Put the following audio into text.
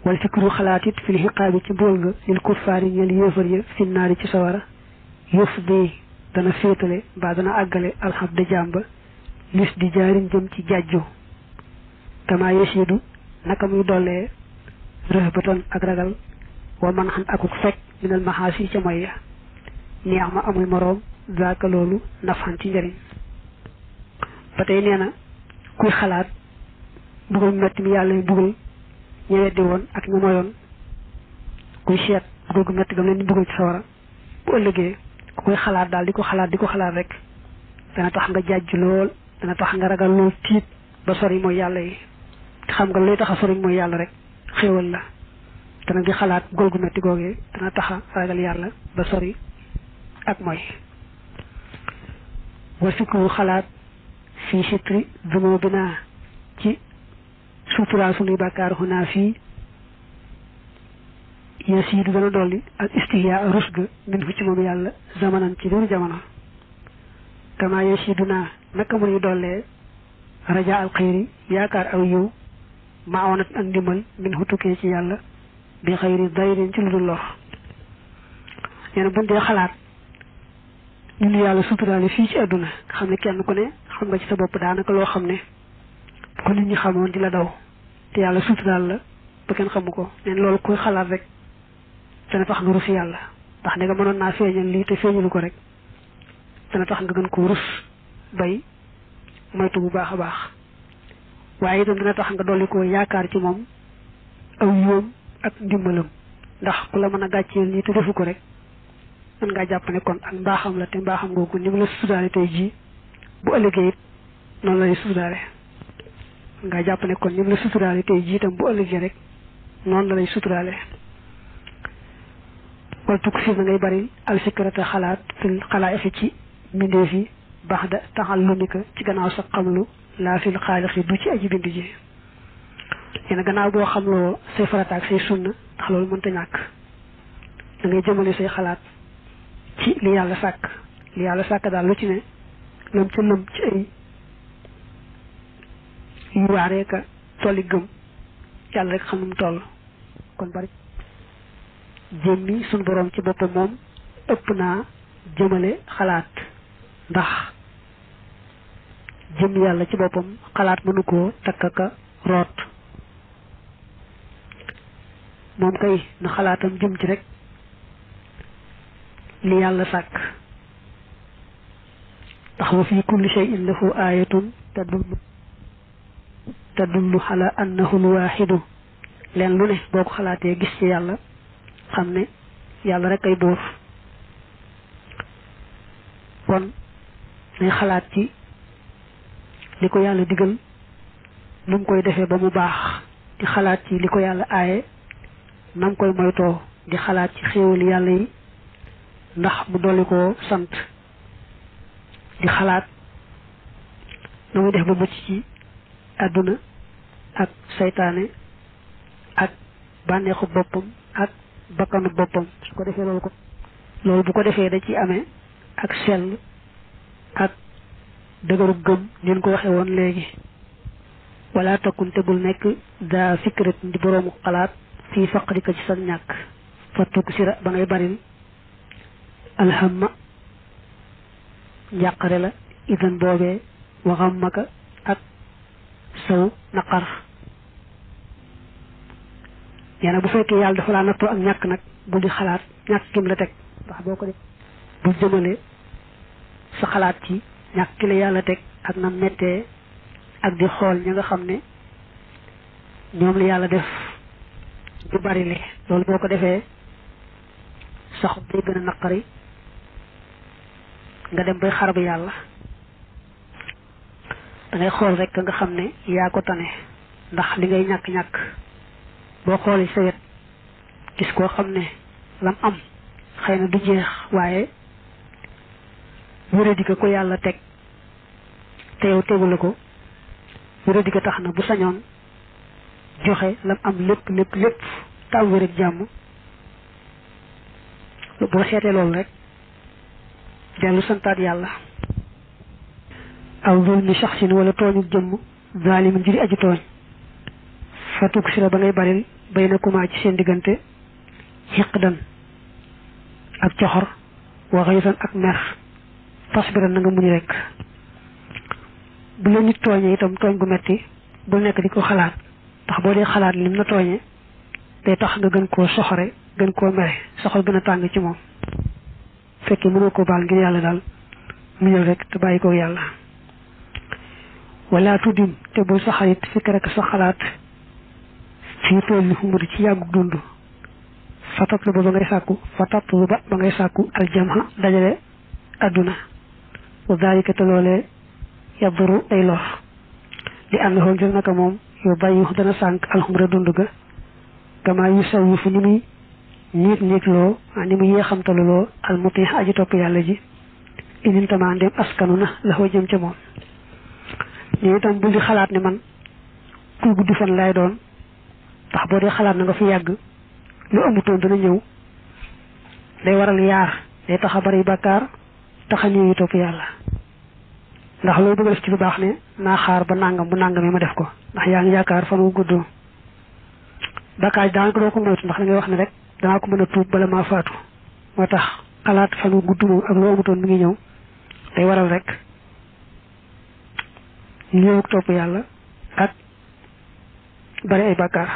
wal fikru xalaat it fil xiqaabi ci mbool nga lil kuffaari ñeel yéefar ya fi naari ci sawara yëf bi dana féetale mbaa dana àggale alxabda jàmba lis di jaarin jëm ci jàjju kama yasidu naka muy dollee rëhbatan ak ragal wa man xam akuk fekk minal maxaasi ca moy ya neex ma amul moroom zaaka loolu nafan ci njëriñ ba tey nee na kuy xalaat mbugal metti mi yàlla mbugal ñi weddi woon ak ñu moyoon kuy seet mbugal gu metti gam leen di mbugal ci sawara bu ëllëgee ku koy xalaat daal di ko xalaat rek dana tax nga jàjj lool dana tax nga ragal lool tiit ba sori mooy yàlla yi xam nga lay tax a sori mooy yàlla rek xéewal la dana di xalaat mbugal gu metti googee dana tax a ragal yàlla ba sori ak mooy wa fikru xalaat fii sitri dunubina ci suturaa sunuy bàkkaar xunaa fii yasiidu dana dolli ak istihyaa rus ga min fu ci moom yàlla zamanan ci biir jamono kama yasiidu naa naka mu ñuy dollee raja al xayri yaakaar aw yiw ma awanat ak ndimbal min fu tukkee ci yàlla bi xayri dayrin ci lu dul lor nee na buñ dee xalaat ñu nu yàlla suturaale fii ci àdduna nga xam ne kenn ku ne xam nga ci sa bopp daanaka loo xam ne bu ko nit ñi xamoon di la daw te yàlla suturaal la ba kenn xamu ko neen loolu koy xalaat rek dana tax nga rus yàlla ndax ne nga mënoon naa feeñal lii te feeñalu ko rek dana tax nga gën koo rus bay moytu bu baax a baax waaye itam dana tax nga dolli ko yaakaar ci moom aw yoom ak ndimbalam ndax ku la mën a gàcceel nii te defu ko rek mën ngaa jàpp ne kon ak mbaaxam la te mbaaxam googu ni mu la suturaale tey jii bu ëllëgee it noonu la lay suturaale nga jàpp ne kon ni mu la suturaale tey jii itam bu ëllëgee rek noonu la lay suturaale wal tukk fii na ngay bari alfikrata xalaat fil xalaa'iqi ci mbindeef yi baax da taxallumika ci gannaaw sa xamlu laa fil xaaliqi du ci aji bind ji yéen gannaaw boo xamloo say farata ak say sunna ndax loolu mënta ñàkk da ngay jëmale say xalaat ci li yàlla sàkk daal lu ci ne lëm ca lëm ci ay yu waaree ka tolli gëm yàlla rek xam nu mu toll kon bari jëmmi suñ boroom ci boppam moom ëpp naa jëmale xalaat ndax jëmm yàlla ci boppam xalaat mënu koo takk ka root moom kay na xalaatam jëm ci rek li yàlla sàkk ndax wa fi kulli shay'in lahu ayatun tadullu ala annahu alwaxidu leen lu ne boo ko xalaatee gis ci yàlla xam ne yàlla rek ay buur kon nay xalaat ci li ko yàlla digal nu mu koy defee ba mu baax di xalaat ci li ko yàlla aaye nam koy moytoo di xalaat ci xéewal yàlla yi ndax mu dolli koo sant di xalaat na muy def ba mucc ci àdduna ak saytaane ak bànneexu boppam ak bakkanu boppam su ko defee loolu bu ko defee da ci amee ak sell ak dëgëru gëm ni ko waxee woon léegi wala takkun te bul nekk daa fikrat di boroomu xalaat fii faqrika ci sa ñàkk fa tukk sira ba ngay baril alhamma njàqare la idan boobee waxam maka ak saw naqar nee bu fekkee yàlla dafa laa nattoo ak ñàkk nag bul di xalaat ñàkk kim la teg ndax boo ko def bul jëmale sa xalaat ci ñàkk ki la yàlla teg ak na mettee ak di xool ñi nga xam ne ñoom la yàlla def du bari li loolu boo ko defee sax day gën a naqari nga dem bay xarab yàlla da ngay xool rek nga xam ne yaa ko tane ndax li ngay ñàkk-ñàkk boo xoolee sa wet gis koo xam ne lam am xëy na du jeex waaye wéradi ko yàlla teg te yow tegu la ko wéradi ko tax na bu sañoon joxe lam am lépp taw wér ak jàmm boo seetee loolu rek dellu santaat yàlla aw zulmi shaxsin wala tooñu jëmm zalimin juri aji tooñ fatuk sira ba ngay baril baynakuma ci seen diggante hiqdan ak coxor wa ghayzan ak mer fasbiran nga muñ rek bu la nit tooñee itam tooñ gu metti bu nekk di ko xalaat ndax boo dee xalaat lim la tooñee day tax nga gën koo soxore gën koo mere soxal gën a tàng ci moom fekkee mënoo ko baal ngir yàlla daal muñal rek te bàyyi ko yàlla wala tuddim te bul sa xarit fikk rek sa xalaat fii tool yi xumudi ci yàggu dund fatatlu ba ngay sàkku aljamha dajale adduna wa daalika te loolee yaduru day lor li annahu ngir naka moom yow bàyyi dana sànq alxumra dund ga kama yu saw yu fu ni muy niig loo ni mu yéexamtalu loo almuti aji topp yàlla ji inin tama ndem askanu na la ko jëm ca moom ñu itam bul di xalaat ne man kuy gudd fan lay doon ndax boo dee xalaat na nga fi yàgg lu amutoon dana ñëw day waral yaar day tax a bari bàkkaar tax a néewi topp yàlla ndax loolu bëgg def ci lu baax ne naa xaar ba nangam bu nangam ma def ko ndax yaa ngi yaakaar fan wu gudd bàkkaar yi daanaka doo ko moytu ndax da ngay wax ne rek danaa ko mën a tuub bala maa faatu moo tax xalaat fan wu gudd moom ak lu amutoon mi ngi ñëw day waral rek ñëw topp yàlla ak bari ay bàkkaar